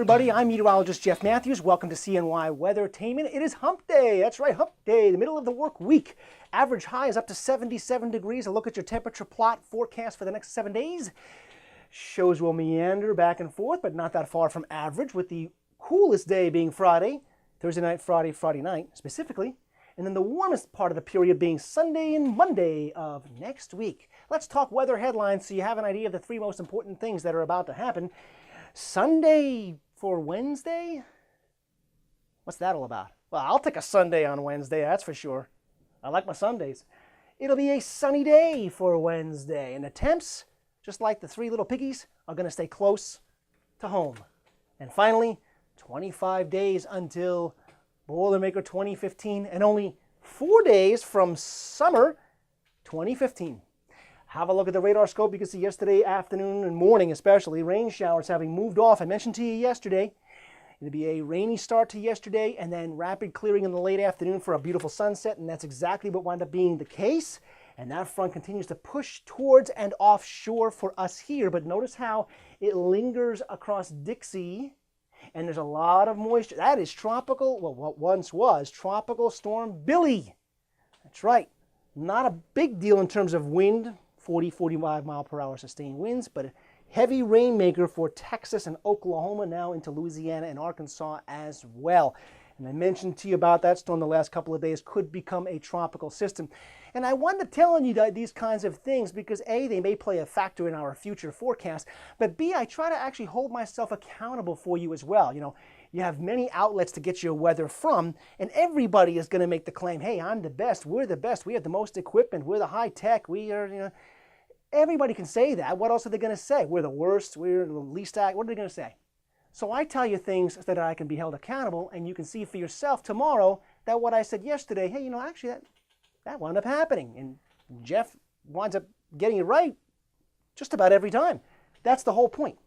everybody, I'm Meteorologist Jeff Matthews. Welcome to CNY Weathertainment. It is hump day. That's right, hump day, the middle of the work week. Average high is up to 77 degrees. A look at your temperature plot forecast for the next 7 days. Shows will meander back and forth, but not that far from average, with the coolest day being Friday, Thursday night, Friday night specifically, and then the warmest part of the period being Sunday and Monday of next week. Let's talk weather headlines so you have an idea of the three most important things that are about to happen. Sunday for Wednesday? What's that all about? Well, I'll take a Sunday on Wednesday, that's for sure. I like my Sundays. It'll be a sunny day for Wednesday, and the temps, just like the three little piggies, are going to stay close to home. And finally, 25 days until Boilermaker 2015, and only 4 days from summer 2015. Have a look at the radar scope. You can see yesterday afternoon and morning especially, rain showers having moved off. I mentioned to you yesterday, it'll be a rainy start to yesterday and then rapid clearing in the late afternoon for a beautiful sunset, and that's exactly what wound up being the case. And that front continues to push towards and offshore for us here, but notice how it lingers across Dixie, and there's a lot of moisture. That is tropical, well, what once was Tropical Storm Billy. That's right. Not a big deal in terms of wind, 40, 45 mile per hour sustained winds, but a heavy rainmaker for Texas and Oklahoma, now into Louisiana and Arkansas as well. And I mentioned to you about that storm the last couple of days, could become a tropical system. And I wanted to tell you these kinds of things because A, they may play a factor in our future forecast, but B, I try to actually hold myself accountable for you as well. You know, you have many outlets to get your weather from, and everybody is going to make the claim, hey, I'm the best, we're the best, we have the most equipment, we're the high tech, we are, you know. Everybody can say that. What else are they going to say? We're the worst, we're the least act. What are they going to say? So I tell you things so that I can be held accountable, and you can see for yourself tomorrow that what I said yesterday, hey, you know, actually that wound up happening. And Jeff winds up getting it right just about every time. That's the whole point.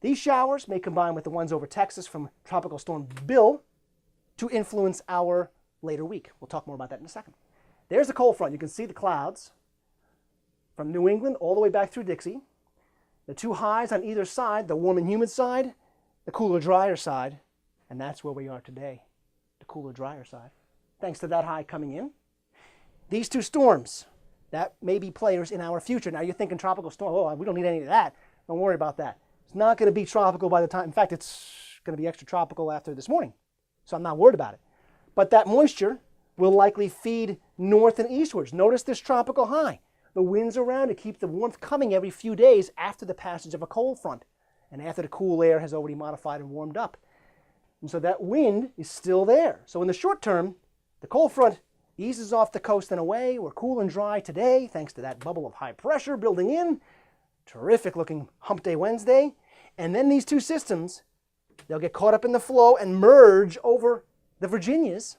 These showers may combine with the ones over Texas from Tropical Storm Bill to influence our later week. We'll talk more about that in a second. There's the cold front. You can see the clouds from New England all the way back through Dixie. The two highs on either side, the warm and humid side, the cooler, drier side, and that's where we are today, the cooler, drier side. Thanks to that high coming in. These two storms, that may be players in our future. Now you're thinking tropical storm, oh, we don't need any of that. Don't worry about that. It's not going to be tropical by the time, in fact, it's going to be extra tropical after this morning, so I'm not worried about it. But that moisture will likely feed north and eastwards. Notice this tropical high. The winds around to keep the warmth coming every few days after the passage of a cold front and after the cool air has already modified and warmed up. And so that wind is still there. So in the short term, the cold front eases off the coast and away. We're cool and dry today thanks to that bubble of high pressure building in. Terrific looking hump day Wednesday. And then these two systems, they'll get caught up in the flow and merge over the Virginias.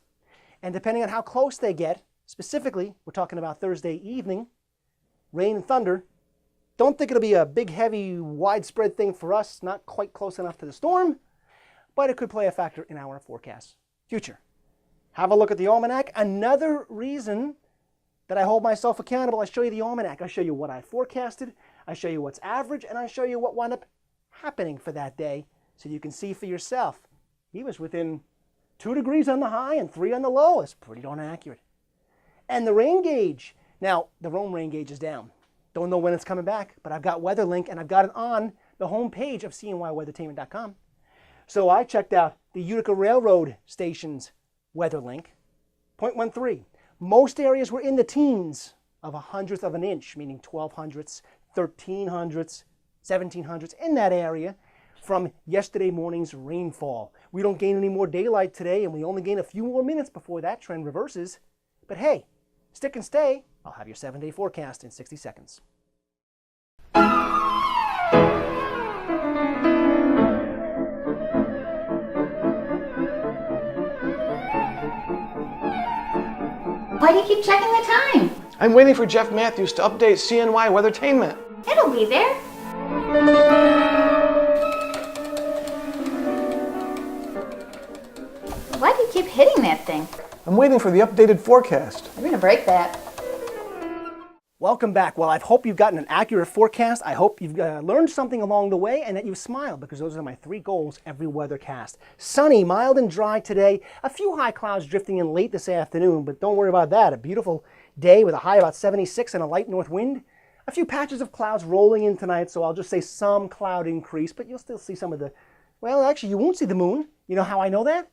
And depending on how close they get, specifically, we're talking about Thursday evening, rain and thunder. Don't think it'll be a big, heavy, widespread thing for us, not quite close enough to the storm, but it could play a factor in our forecast future. Have a look at the almanac. Another reason that I hold myself accountable, I show you the almanac. I show you what I forecasted, I show you what's average, and I show you what wound up happening for that day so you can see for yourself. He was within 2 degrees on the high and 3 on the low. It's pretty darn accurate. And the rain gauge. Now, the Rome rain gauge is down. Don't know when it's coming back, but I've got WeatherLink, and I've got it on the home page of cnyweathertainment.com. So I checked out the Utica Railroad Station's WeatherLink, 0.13. Most areas were in the teens of 1/100 of an inch, meaning 1200ths, 1300ths, 1700ths, in that area from yesterday morning's rainfall. We don't gain any more daylight today, and we only gain a few more minutes before that trend reverses. But hey, stick and stay. I'll have your 7-day forecast in 60 seconds. Why do you keep checking the time? I'm waiting for Jeff Matthews to update CNY Weathertainment. It'll be there. Why do you keep hitting that thing? I'm waiting for the updated forecast. You're gonna break that. Welcome back. Well, I hope you've gotten an accurate forecast. I hope you've learned something along the way and that you've smiled, because those are my 3 goals every weathercast. Sunny, mild and dry today. A few high clouds drifting in late this afternoon, but don't worry about that. A beautiful day with a high about 76 and a light north wind. A few patches of clouds rolling in tonight, so I'll just say some cloud increase, but you'll still see some of the, well, actually you won't see the moon. You know how I know that?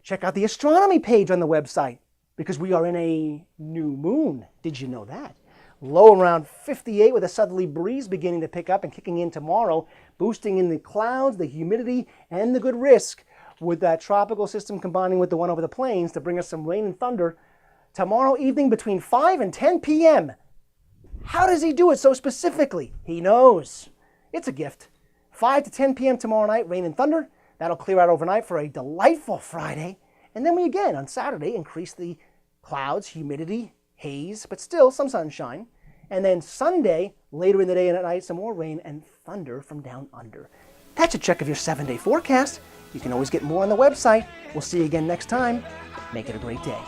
Check out the astronomy page on the website, because we are in a new moon. Did you know that? Low around 58 with a southerly breeze beginning to pick up and kicking in tomorrow, boosting in the clouds, the humidity, and the good risk, with that tropical system combining with the one over the plains to bring us some rain and thunder tomorrow evening between 5 and 10 p.m. How does he do it so specifically? He knows. It's a gift. 5 to 10 p.m. tomorrow night, rain and thunder. That'll clear out overnight for a delightful Friday. And then we again, on Saturday, increase the clouds, humidity, haze, but still some sunshine. And then Sunday, later in the day and at night, some more rain and thunder from down under. That's a check of your 7-day forecast. You can always get more on the website. We'll see you again next time. Make it a great day.